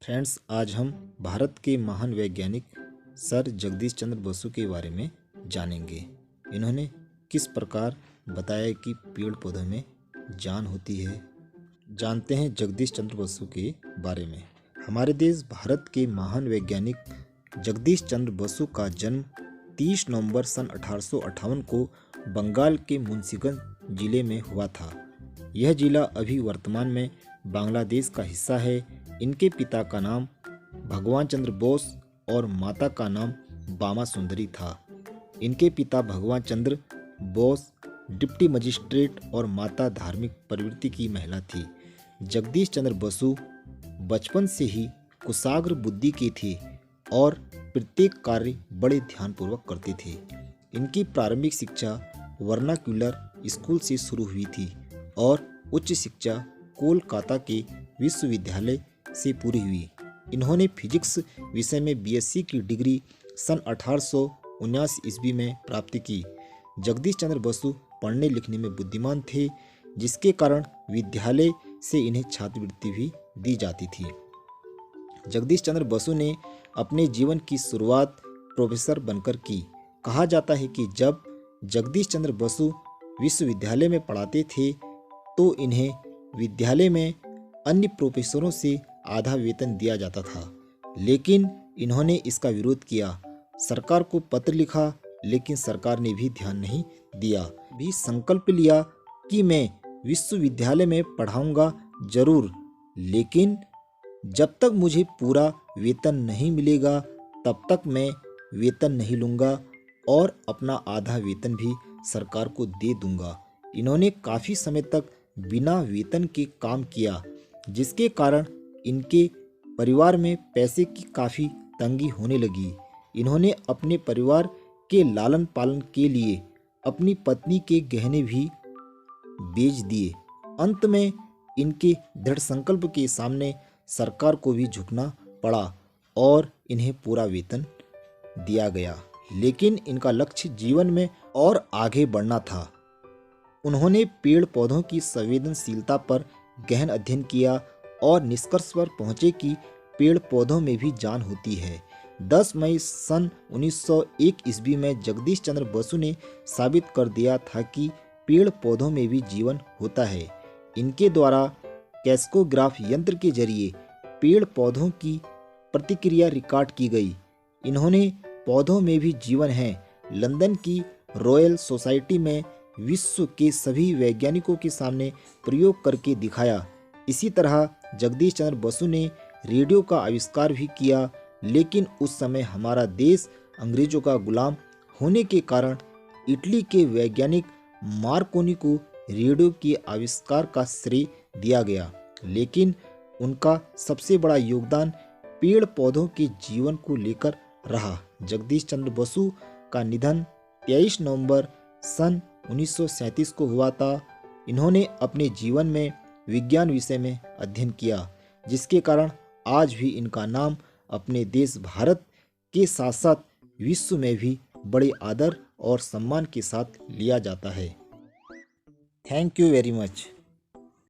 Friends, आज हम भारत के महान वैज्ञानिक सर जगदीश चंद्र बसु के बारे में जानेंगे। इन्होंने किस प्रकार बताया कि पेड़ पौधों में जान होती है। जानते हैं जगदीश चंद्र बसु के बारे में। हमारे देश भारत के महान वैज्ञानिक जगदीश चंद्र बसु का जन्म 30 नवंबर सन 1858 को बंगाल के मुंशीगंज जिले में हुआ था। यह जिला अभी वर्तमान में बांग्लादेश का हिस्सा है। इनके पिता का नाम भगवान चंद्र बोस और माता का नाम बामा सुंदरी था। इनके पिता भगवान चंद्र बोस डिप्टी मजिस्ट्रेट और माता धार्मिक प्रवृत्ति की महिला थी। जगदीश चंद्र बसु बचपन से ही कुशाग्र बुद्धि के थे और प्रत्येक कार्य बड़े ध्यानपूर्वक करते थे। इनकी प्रारंभिक शिक्षा वर्नाक्यूलर स्कूल से शुरू हुई थी और उच्च शिक्षा कोलकाता के विश्वविद्यालय से पूरी हुई। इन्होंने फिजिक्स विषय में बीएससी की डिग्री सन 1879 ईस्वी में प्राप्त की। जगदीश चंद्र बसु पढ़ने लिखने में बुद्धिमान थे, जिसके कारण विद्यालय से इन्हें छात्रवृत्ति भी दी जाती थी। जगदीश चंद्र बसु ने अपने जीवन की शुरुआत प्रोफेसर बनकर की। कहा जाता है कि जब जगदीश चंद्र बसु विश्वविद्यालय में पढ़ाते थे तो इन्हें विद्यालय में अन्य प्रोफेसरों से आधा वेतन दिया जाता था, लेकिन इन्होंने इसका विरोध किया। सरकार को पत्र लिखा, लेकिन सरकार ने भी ध्यान नहीं दिया। भी संकल्प लिया कि मैं विश्वविद्यालय में पढ़ाऊंगा जरूर, लेकिन जब तक मुझे पूरा वेतन नहीं मिलेगा तब तक मैं वेतन नहीं लूंगा और अपना आधा वेतन भी सरकार को दे दूंगा। इन्होंने काफ़ी समय तक बिना वेतन के काम किया, जिसके कारण इनके परिवार में पैसे की काफ़ी तंगी होने लगी। इन्होंने अपने परिवार के लालन पालन के लिए अपनी पत्नी के गहने भी बेच दिए। अंत में इनके दृढ़ संकल्प के सामने सरकार को भी झुकना पड़ा और इन्हें पूरा वेतन दिया गया, लेकिन इनका लक्ष्य जीवन में और आगे बढ़ना था। उन्होंने पेड़ पौधों की संवेदनशीलता पर गहन अध्ययन किया और निष्कर्ष पर पहुंचे कि पेड़ पौधों में भी जान होती है। 10 मई सन 1901 ईस्वी में जगदीश चंद्र बसु ने साबित कर दिया था कि पेड़ पौधों में भी जीवन होता है। इनके द्वारा कैस्कोग्राफ यंत्र के जरिए पेड़ पौधों की प्रतिक्रिया रिकॉर्ड की गई। इन्होंने पौधों में भी जीवन है लंदन की रॉयल सोसाइटी में विश्व के सभी वैज्ञानिकों के सामने प्रयोग करके दिखाया। इसी तरह जगदीश चंद्र बसु ने रेडियो का आविष्कार भी किया, लेकिन उस समय हमारा देश अंग्रेजों का गुलाम होने के कारण इटली के वैज्ञानिक मार्कोनी को रेडियो के आविष्कार का श्रेय दिया गया, लेकिन उनका सबसे बड़ा योगदान पेड़ पौधों के जीवन को लेकर रहा। जगदीश चंद्र बसु का निधन 23 नवंबर सन 1937 को हुआ था। इन्होंने अपने जीवन में विज्ञान विषय में अध्ययन किया, जिसके कारण आज भी इनका नाम अपने देश भारत के साथ साथ विश्व में भी बड़े आदर और सम्मान के साथ लिया जाता है। Thank you very much.